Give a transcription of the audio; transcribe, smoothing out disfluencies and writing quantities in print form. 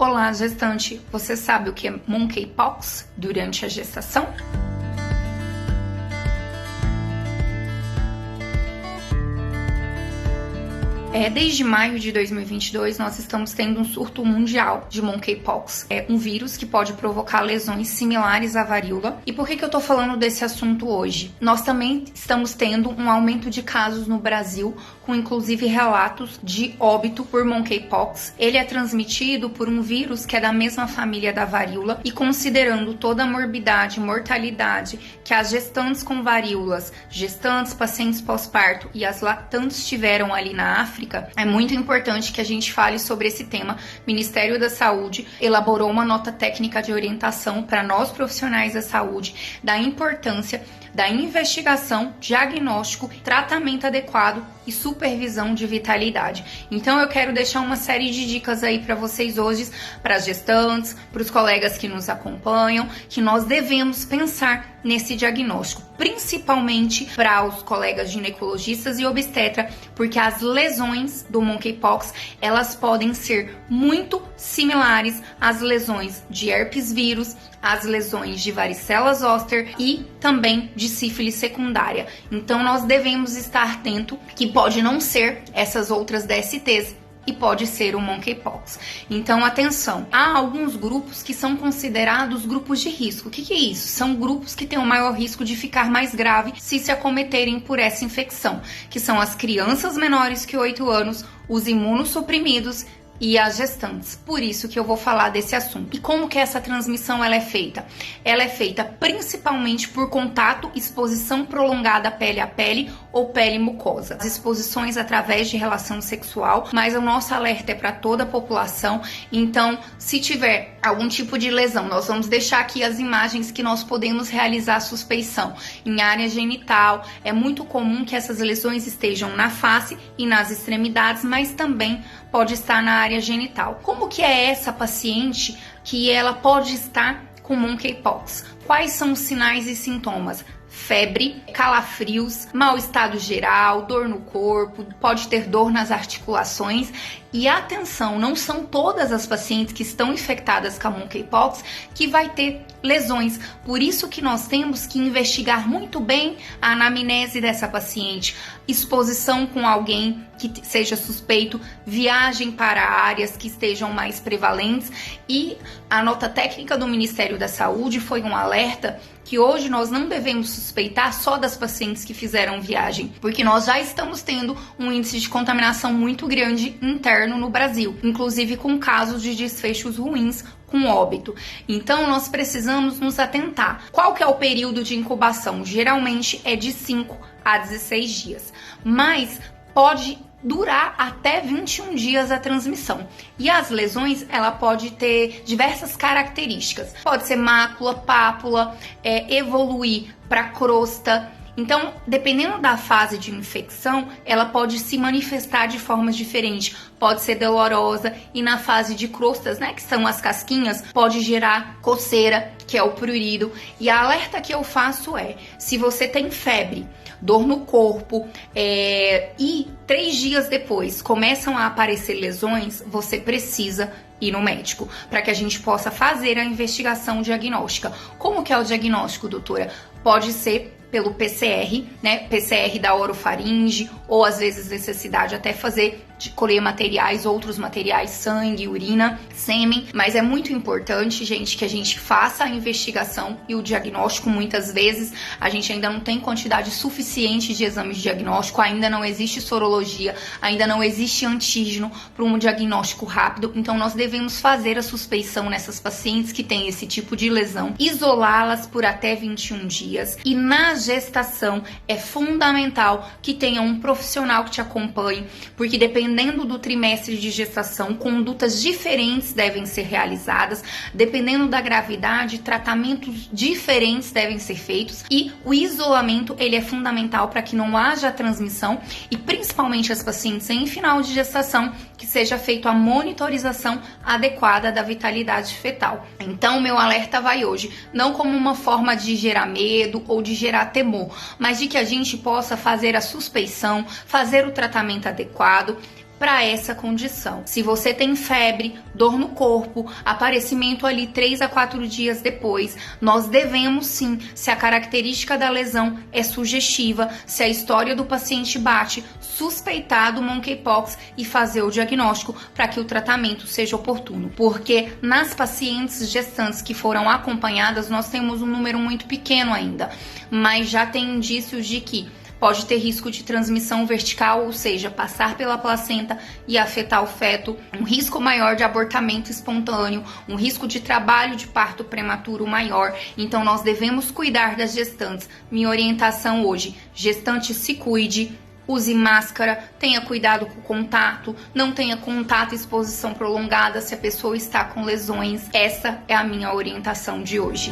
Olá, gestante! Você sabe o que é monkeypox durante a gestação? Desde maio de 2022, nós estamos tendo um surto mundial de monkeypox. É um vírus que pode provocar lesões similares à varíola. E por que eu tô falando desse assunto hoje? Nós também estamos tendo um aumento de casos no Brasil, com inclusive relatos de óbito por monkeypox. Ele é transmitido por um vírus que é da mesma família da varíola, e considerando toda a morbidade e mortalidade que as gestantes com varíolas, gestantes, pacientes pós-parto e as lactantes tiveram ali na África, é muito importante que a gente fale sobre esse tema. O Ministério da Saúde elaborou uma nota técnica de orientação para nós profissionais da saúde da importância da investigação, diagnóstico, tratamento adequado e supervisão de vitalidade. Então eu quero deixar uma série de dicas aí para vocês hoje, para as gestantes, para os colegas que nos acompanham, que nós devemos pensar nesse diagnóstico, principalmente para os colegas ginecologistas e obstetra, porque as lesões do monkeypox, elas podem ser muito similares às lesões de herpes vírus, às lesões de varicela zoster e também de sífilis secundária. Então nós devemos estar atento que pode não ser essas outras DSTs e pode ser o monkeypox. Então, atenção, há alguns grupos que são considerados grupos de risco. O que é isso? São grupos que têm o maior risco de ficar mais grave se acometerem por essa infecção, que são as crianças menores que 8 anos, os imunossuprimidos e as gestantes. Por isso que eu vou falar desse assunto. E como que essa transmissão ela é feita? Ela é feita principalmente por contato, exposição prolongada pele a pele ou pele mucosa. As exposições através de relação sexual, mas o nosso alerta é para toda a população. Então, se tiver algum tipo de lesão, nós vamos deixar aqui as imagens que nós podemos realizar a suspeição. Em área genital, é muito comum que essas lesões estejam na face e nas extremidades, mas também pode estar na área genital. Como que é essa paciente que ela pode estar com monkeypox? Quais são os sinais e sintomas? Febre, calafrios, mau estado geral, dor no corpo, pode ter dor nas articulações. E atenção, não são todas as pacientes que estão infectadas com a monkeypox que vai ter lesões. Por isso que nós temos que investigar muito bem a anamnese dessa paciente, exposição com alguém que seja suspeito, viagem para áreas que estejam mais prevalentes. E a nota técnica do Ministério da Saúde foi um alerta que hoje nós não devemos suspeitar só das pacientes que fizeram viagem, porque nós já estamos tendo um índice de contaminação muito grande interno no Brasil, inclusive com casos de desfechos ruins com óbito. Então nós precisamos nos atentar. Qual que é o período de incubação? Geralmente é de 5 a 16 dias, mas pode durar até 21 dias a transmissão. E as lesões, ela pode ter diversas características. Pode ser mácula, pápula, evoluir para crosta. Então, dependendo da fase de infecção, ela pode se manifestar de formas diferentes. Pode ser dolorosa e na fase de crostas, né, que são as casquinhas, pode gerar coceira, que é o prurido. E a alerta que eu faço é, se você tem febre, dor no corpo e 3 dias depois começam a aparecer lesões, você precisa ir no médico, para que a gente possa fazer a investigação diagnóstica. Como que é o diagnóstico, doutora? Pode ser pelo PCR, né? PCR da orofaringe, ou às vezes necessidade até fazer de colher materiais, outros materiais, sangue, urina, sêmen, mas é muito importante, gente, que a gente faça a investigação e o diagnóstico. Muitas vezes a gente ainda não tem quantidade suficiente de exames de diagnóstico, ainda não existe sorologia, ainda não existe antígeno para um diagnóstico rápido, então nós devemos fazer a suspeição nessas pacientes que têm esse tipo de lesão, isolá-las por até 21 dias, e na gestação é fundamental que tenha um profissional que te acompanhe, porque dependendo do trimestre de gestação, condutas diferentes devem ser realizadas, dependendo da gravidade, tratamentos diferentes devem ser feitos, e o isolamento ele é fundamental para que não haja transmissão, e principalmente as pacientes em final de gestação, que seja feita a monitorização adequada da vitalidade fetal. Então, meu alerta vai hoje, não como uma forma de gerar medo ou de gerar temor, mas de que a gente possa fazer a suspeição, fazer o tratamento adequado, para essa condição. Se você tem febre, dor no corpo, aparecimento ali 3 a 4 dias depois, nós devemos sim, se a característica da lesão é sugestiva, se a história do paciente bate, suspeitar do monkeypox e fazer o diagnóstico para que o tratamento seja oportuno. Porque nas pacientes gestantes que foram acompanhadas, nós temos um número muito pequeno ainda, mas já tem indícios de que pode ter risco de transmissão vertical, ou seja, passar pela placenta e afetar o feto, um risco maior de abortamento espontâneo, um risco de trabalho de parto prematuro maior. Então nós devemos cuidar das gestantes. Minha orientação hoje: gestante, se cuide, use máscara, tenha cuidado com o contato, não tenha contato e exposição prolongada se a pessoa está com lesões. Essa é a minha orientação de hoje.